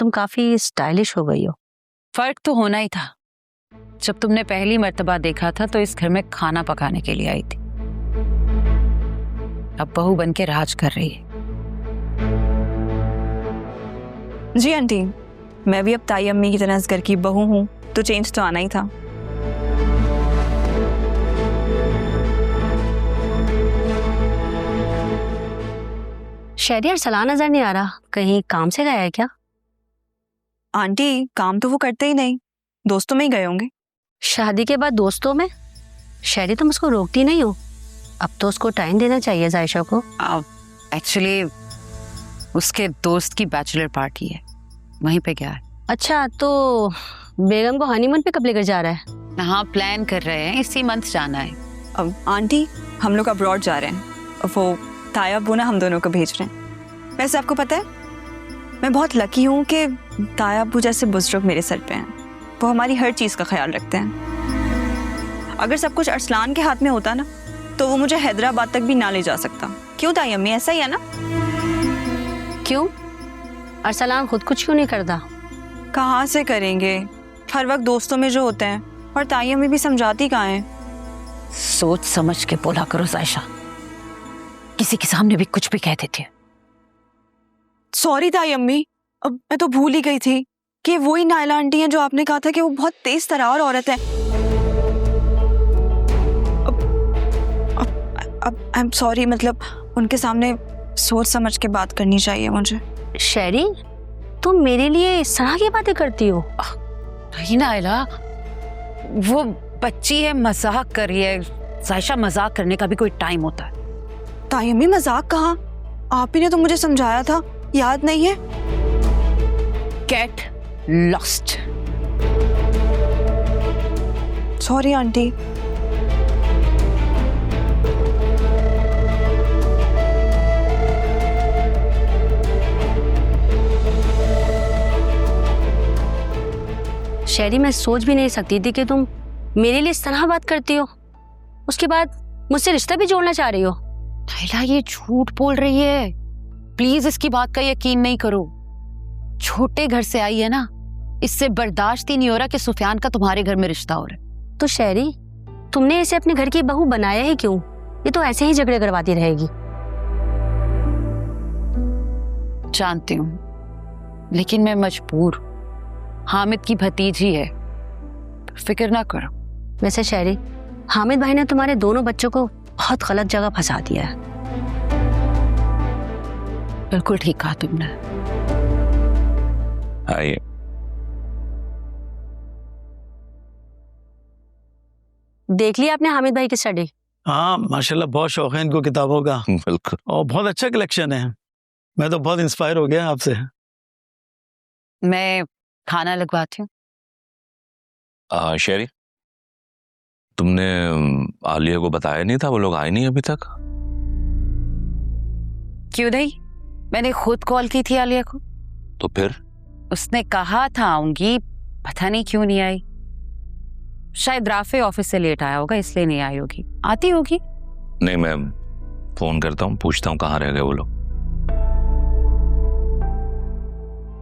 तुम काफी स्टाइलिश हो गई हो। फर्क तो होना ही था। जब तुमने पहली मर्तबा देखा था तो इस घर में खाना पकाने के लिए आई थी, अब बहू बन के राज कर रही है। जी आंटी, मैं भी अब ताई अम्मी की तरह इस घर की बहू हूँ, तो चेंज तो आना ही था। शहरी अरसलान नजर नहीं आ रहा, कहीं काम से गया है क्या? आंटी काम तो वो करते ही नहीं, दोस्तों में ही गए होंगे। शादी के बाद दोस्तों में? शहरी तुम उसको रोकती नहीं हो, अब तो उसको टाइम देना चाहिए जायशा को। एक्चुअली उसके दोस्त की बैचलर पार्टी है, वहीं पे गया है। अच्छा, तो बेगम को हनीमून पे कब लेकर जा रहा है? हाँ, प्लान कर रहे हैं, इसी मंथ जाना है। अब आंटी हम लोग अब्रॉड जा रहे हैं, और वो ताया अब्बू ना हम दोनों को भेज रहे हैं। वैसे आपको पता है, मैं बहुत लकी हूँ कि ताया अब्बू जैसे बुजुर्ग मेरे सर पे हैं। वो हमारी हर चीज़ का ख्याल रखते हैं। अगर सब कुछ अरसलान के हाथ में होता ना, तो वो मुझे हैदराबाद तक भी ना ले जा सकता। क्यों ताई अम्मी, ऐसा ही है ना? क्यों? अरसलान खुद कुछ क्यों नहीं करता? कहाँ से करेंगे, हर वक्त दोस्तों में जो होते हैं, और ताई अम्मी भी समझाती कहाँ हैं। सोच समझ के बोला करो जायशा, किसी के सामने भी कुछ भी कह देती है। सॉरी ताई अम्मी, अब मैं तो भूल ही गई थी कि वही नायला आंटी हैं जो आपने कहा था कि वो बहुत तेज तरार औरत है। अब आई एम सॉरी, मतलब उनके सामने सोच समझ के बात करनी चाहिए मुझे। शहरी, तुम मेरे लिए इस तरह की बातें करती हो? नहीं नायला, वो बच्ची है, मजाक कर रही है। जायशा, मजाक करने का भी कोई टाइम होता है। ताई अम्मी मजाक कहाँ, आप ही ने तो मुझे समझाया था, याद नहीं है? Get lost. Sorry aunty. शहरी, मैं सोच भी नहीं सकती थी कि तुम मेरे लिए इस तरह बात करती हो। उसके बाद मुझसे रिश्ता भी जोड़ना चाह रही हो। नायला, ये झूठ बोल रही है, प्लीज इसकी बात का यकीन नहीं करो। छोटे घर से आई है ना, इससे बर्दाश्त ही नहीं हो रहा कि सुफियान का तुम्हारे घर में रिश्ता हो रहा है। तो शहरी, तुमने इसे अपने घर की बहू बनाया ही क्यों? ये तो ऐसे ही झगड़े करवाती रहेगी। जानती हूँ, लेकिन मैं मजबूर। हामिद की भतीजी है, फिक्र ना करो। वैसे शहरी, हामिद भाई ने तुम्हारे दोनों बच्चों को बहुत गलत जगह फंसा दिया है। बिल्कुल ठीक कहा तुमने। आइए। देख लिया आपने हामिद भाई की स्टडी? हाँ माशाल्लाह, बहुत शौक है इनको किताबों का। बिल्कुल। और बहुत अच्छा कलेक्शन है। मैं तो बहुत इंस्पायर हो गया आपसे। मैं खाना लगवाती हूँ। शेरी, तुमने आलिया को बताया नहीं था? वो लोग आए नहीं अभी तक। क्यों नहीं, मैंने खुद कॉल की थी आलिया को। तो फिर? उसने कहा था आऊंगी, पता नहीं क्यों नहीं आई। शायद राफे ऑफिस से लेट आया होगा, इसलिए नहीं आई होगी। आती होगी। नहीं, मैं फोन करता हूँ, पूछता हूँ कहाँ रह गए वो लोग।